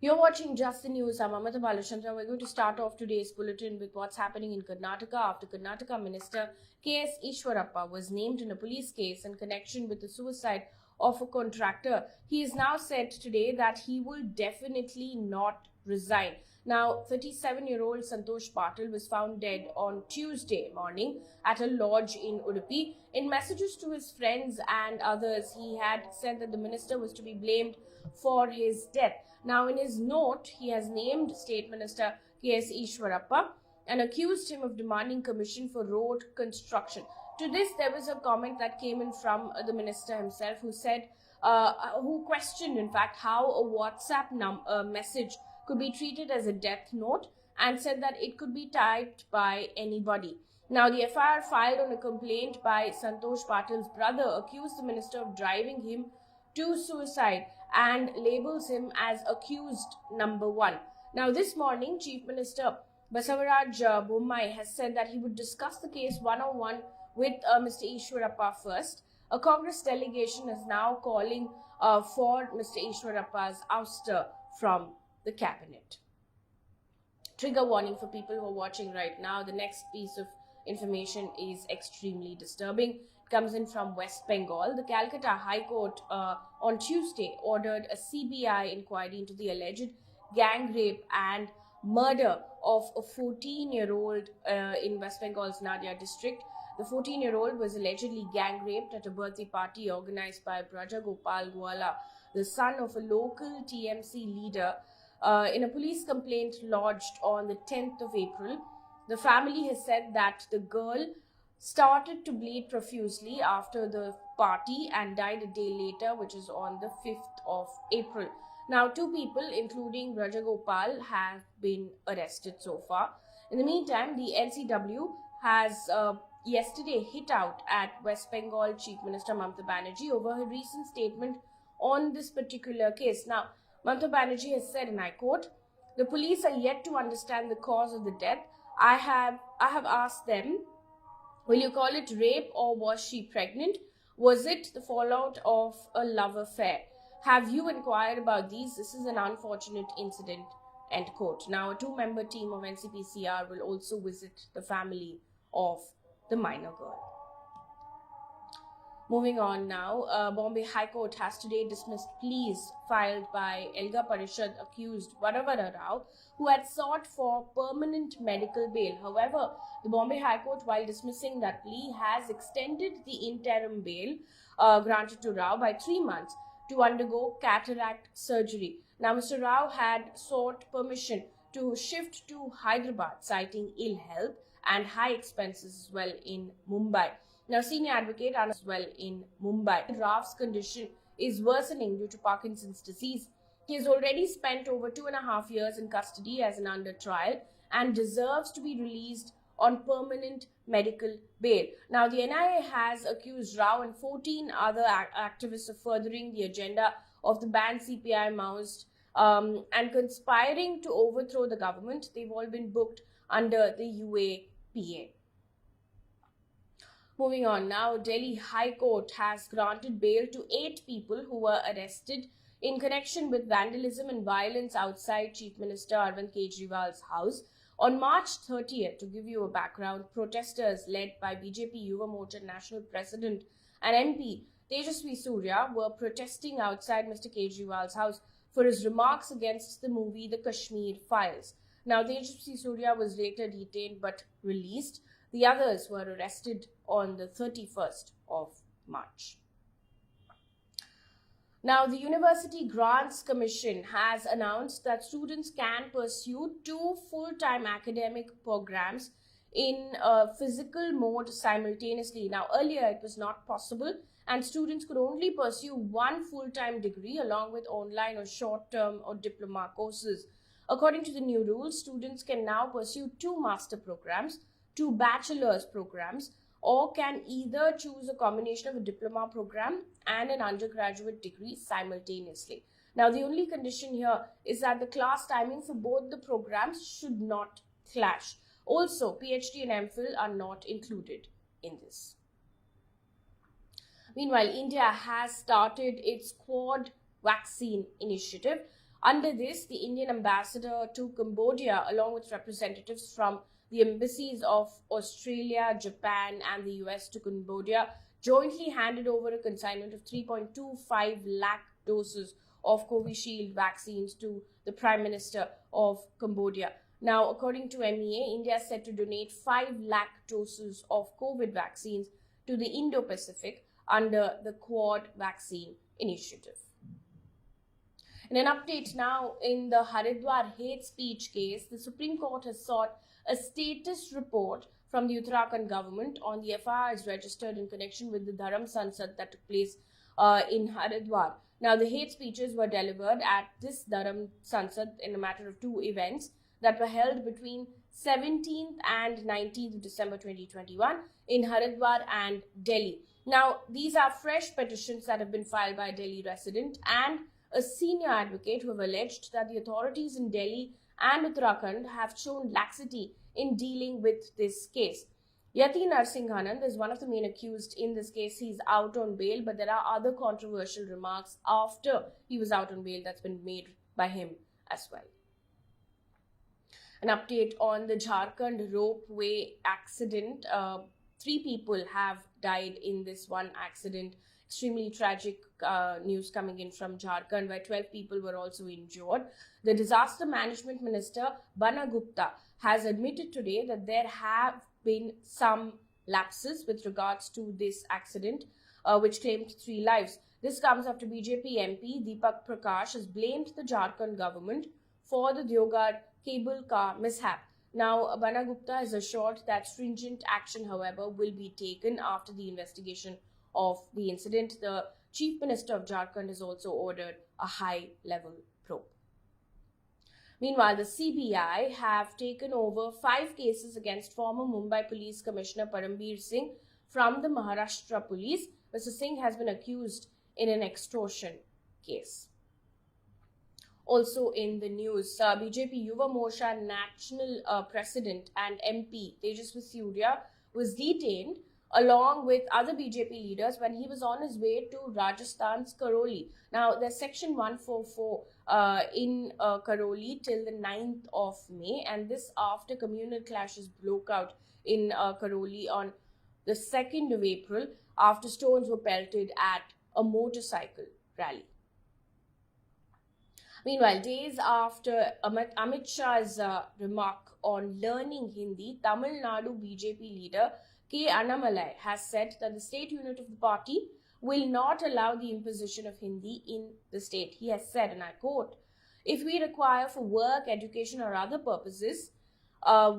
You're watching Just the News. I'm Amata Balachandra. We're going to start off today's bulletin with what's happening in Karnataka after Karnataka Minister K.S. Ishwarappa was named in a police case in connection with the suicide of a contractor. He has now said today that he will definitely not resign. Now, 37-year-old Santosh Patil was found dead on Tuesday morning at a lodge in Udupi. In messages to his friends and others, he had said that the minister was to be blamed for his death. Now, in his note, he has named State Minister K.S. Ishwarappa and accused him of demanding commission for road construction. To this, there was a comment that came in from the minister himself who said, who questioned, in fact, how a WhatsApp message could be treated as a death note and said that it could be typed by anybody. Now, the FIR filed on a complaint by Santosh Patil's brother accused the minister of driving him to suicide and labels him as accused number one. Now, this morning, Chief Minister Basavaraj Bommai has said that he would discuss the case one-on-one with Mr. Ishwarappa first. A Congress delegation is now calling for Mr. Ishwarappa's ouster from the cabinet. Trigger warning for people who are watching right now. The next piece of information is extremely disturbing. It comes in from West Bengal. The Calcutta High Court on Tuesday ordered a CBI inquiry into the alleged gang rape and murder of a 14-year-old in West Bengal's Nadia district. The 14-year-old was allegedly gang raped at a birthday party organized by Braja Gopal Gwala, the son of a local TMC leader. In a police complaint lodged on the 10th of April, the family has said that the girl started to bleed profusely after the party and died a day later, which is on the 5th of April. Now, 2 people, including Rajagopal, have been arrested so far. In the meantime, the NCW has yesterday hit out at West Bengal Chief Minister Mamata Banerjee over her recent statement on this particular case. Now, Mamata Banerjee has said, and I quote, "The police are yet to understand the cause of the death. I have asked them, will you call it rape or was she pregnant? Was it the fallout of a love affair? Have you inquired about these? This is an unfortunate incident." End quote. Now, a 2-member team of NCPCR will also visit the family of the minor girl. Moving on now, Bombay High Court has today dismissed pleas filed by Elga Parishad accused Varavara, who had sought for permanent medical bail. However, the Bombay High Court, while dismissing that plea, has extended the interim bail granted to Rao by 3 months to undergo cataract surgery. Now, Mr. Rao had sought permission to shift to Hyderabad, citing ill health and high expenses as well in Mumbai. Now, senior advocate as well in Mumbai. Rao's condition is worsening due to Parkinson's disease. He has already spent over 2.5 years in custody as an under trial and deserves to be released on permanent medical bail. Now, the NIA has accused Rao and 14 other activists of furthering the agenda of the banned CPI Maoist and conspiring to overthrow the government. They've all been booked under the UAPA. Moving on now, Delhi High Court has granted bail to 8 people who were arrested in connection with vandalism and violence outside Chief Minister Arvind Kejriwal's house. On March 30th, to give you a background, protesters led by BJP Yuva Morcha National President and MP Tejasvi Surya were protesting outside Mr. Kejriwal's house for his remarks against the movie The Kashmir Files. Now, Tejasvi Surya was later detained but released. The others were arrested on the 31st of March. Now, the University Grants Commission has announced that students can pursue 2 full-time academic programs in physical mode simultaneously. Now, earlier it was not possible and students could only pursue 1 full-time degree along with online or short-term or diploma courses. According to the new rules, students can now pursue 2 master programs, 2 bachelor's programs, or can either choose a combination of a diploma program and an undergraduate degree simultaneously. Now, the only condition here is that the class timing for both the programs should not clash. Also, PhD and MPhil are not included in this. Meanwhile, India has started its Quad vaccine initiative. Under this, the Indian ambassador to Cambodia, along with representatives from the embassies of Australia, Japan, and the US to Cambodia, jointly handed over a consignment of 3.25 lakh doses of Covishield vaccines to the Prime Minister of Cambodia. Now, according to MEA, India is set to donate 5 lakh doses of COVID vaccines to the Indo-Pacific under the Quad Vaccine Initiative. In an update now, in the Haridwar hate speech case, the Supreme Court has sought a status report from the Uttarakhand government on the FIRs registered in connection with the Dharam Sansad that took place in Haridwar. Now, the hate speeches were delivered at this Dharam Sansad in a matter of two events that were held between 17th and 19th of December 2021 in Haridwar and Delhi. Now, these are fresh petitions that have been filed by a Delhi resident and a senior advocate who have alleged that the authorities in Delhi and Uttarakhand have shown laxity in dealing with this case. Yati Narsinghanand is one of the main accused in this case. He's out on bail, but there are other controversial remarks after he was out on bail that's been made by him as well. An update on the Jharkhand ropeway accident. 3 people have died in this one accident. Extremely tragic news coming in from Jharkhand, where 12 people were also injured. The Disaster Management Minister, Bana Gupta, has admitted today that there have been some lapses with regards to this accident, which claimed 3 lives. This comes after BJP MP Deepak Prakash has blamed the Jharkhand government for the Deoghar cable car mishap. Now, Bana Gupta has assured that stringent action, however, will be taken after the investigation of the incident. The Chief Minister of Jharkhand has also ordered a high-level probe. Meanwhile, the CBI have taken over 5 cases against former Mumbai Police Commissioner Parambir Singh from the Maharashtra Police. Mr. Singh has been accused in an extortion case. Also in the news, BJP Yuva Morcha National President and MP Tejasvi Surya was detained along with other BJP leaders when he was on his way to Rajasthan's Karoli. Now, there's Section 144 in Karoli till the 9th of May, and this after communal clashes broke out in Karoli on the 2nd of April after stones were pelted at a motorcycle rally. Meanwhile, days after Amit Shah's remark on learning Hindi, Tamil Nadu BJP leader K. Annamalai has said that the state unit of the party will not allow the imposition of Hindi in the state. He has said, and I quote, "If we require for work, education or other purposes,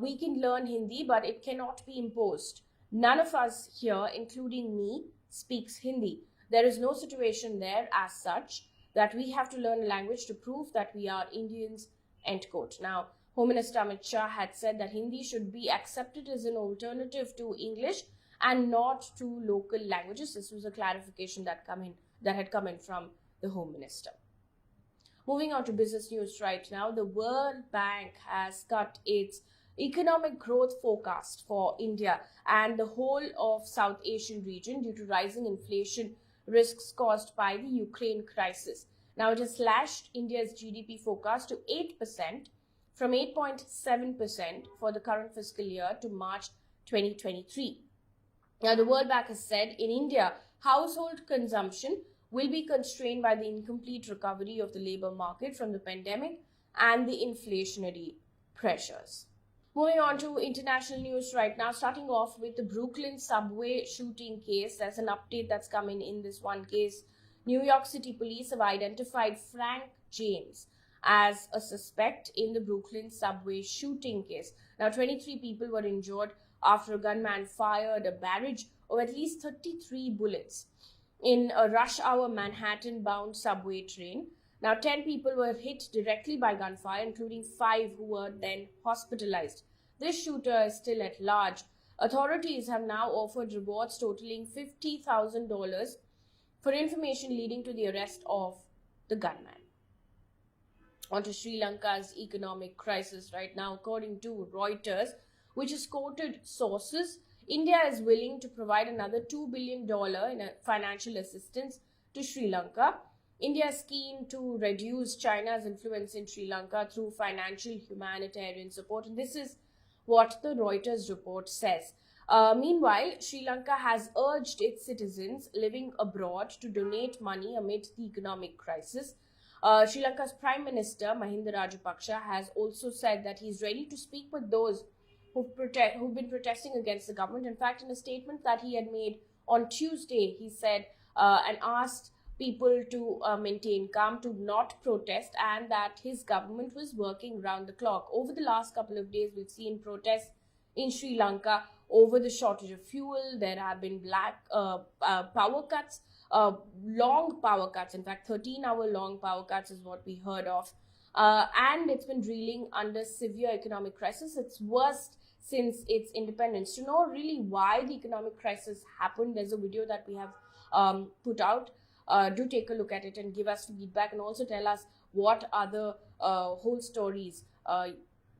we can learn Hindi, but it cannot be imposed. None of us here, including me, speaks Hindi. There is no situation there as such that we have to learn a language to prove that we are Indians," end quote. Now, Home Minister Amit Shah had said that Hindi should be accepted as an alternative to English and not to local languages. This was a clarification that had come in from the Home Minister. Moving on to business news right now, the World Bank has cut its economic growth forecast for India and the whole of South Asian region due to rising inflation risks caused by the Ukraine crisis. Now, it has slashed India's GDP forecast to 8% from 8.7% for the current fiscal year to March 2023. Now, the World Bank has said in India, household consumption will be constrained by the incomplete recovery of the labor market from the pandemic and the inflationary pressures. Moving on to international news right now, starting off with the Brooklyn subway shooting case. There's an update that's coming in this one case. New York City police have identified Frank James as a suspect in the Brooklyn subway shooting case. Now, 23 people were injured after a gunman fired a barrage of at least 33 bullets in a rush hour Manhattan-bound subway train. Now, 10 people were hit directly by gunfire, including 5 who were then hospitalized. This shooter is still at large. Authorities have now offered rewards totaling $50,000 for information leading to the arrest of the gunman. On to Sri Lanka's economic crisis right now. According to Reuters, which has quoted sources, India is willing to provide another $2 billion in financial assistance to Sri Lanka India is keen to reduce China's influence in Sri Lanka through financial humanitarian support. And this is what the Reuters report says. Meanwhile, Sri Lanka has urged its citizens living abroad to donate money amid the economic crisis. Sri Lanka's Prime Minister Mahinda Rajapaksa has also said that he's ready to speak with those who've been protesting against the government. In fact, in a statement that he had made on Tuesday, he said and asked people to maintain calm, to not protest, and that his government was working round the clock. Over the last couple of days, we've seen protests in Sri Lanka over the shortage of fuel. There have been power cuts, long power cuts. In fact, 13-hour long power cuts is what we heard of. And it's been reeling under severe economic crisis. It's worst since its independence. To know really why the economic crisis happened, there's a video that we have put out. Do take a look at it and give us feedback, and also tell us what other whole stories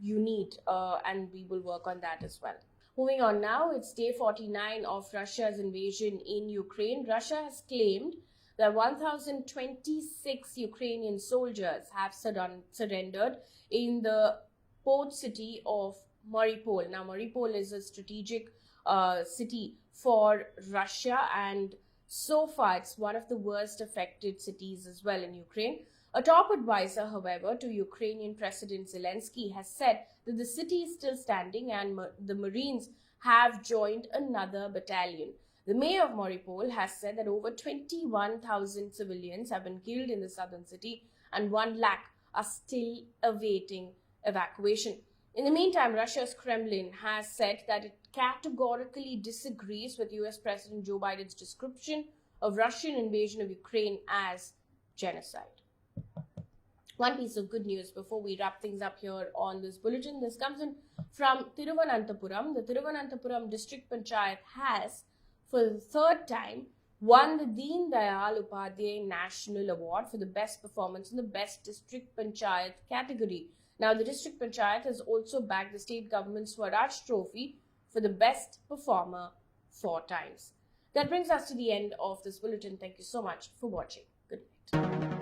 you need, and we will work on that as well. Moving on now, it's day 49 of Russia's invasion in Ukraine. Russia has claimed that 1,026 Ukrainian soldiers have surrendered in the port city of Mariupol. Now, Mariupol is a strategic city for Russia, and so far it's one of the worst affected cities as well in Ukraine. A top advisor, however, to Ukrainian President Zelensky has said that the city is still standing and the Marines have joined another battalion. The mayor of Mariupol has said that over 21,000 civilians have been killed in the southern city and 1 lakh are still awaiting evacuation. In the meantime, Russia's Kremlin has said that it categorically disagrees with US President Joe Biden's description of Russian invasion of Ukraine as genocide. One piece of good news before we wrap things up here on this bulletin. This comes in from Thiruvananthapuram. The Thiruvananthapuram District Panchayat has, for the third time, won the Deen Dayal Upadhyay National Award for the best performance in the Best District Panchayat category. Now, the District Panchayat has also bagged the state government's Swaraj Trophy for the best performer 4 times. That brings us to the end of this bulletin. Thank you so much for watching. Good night.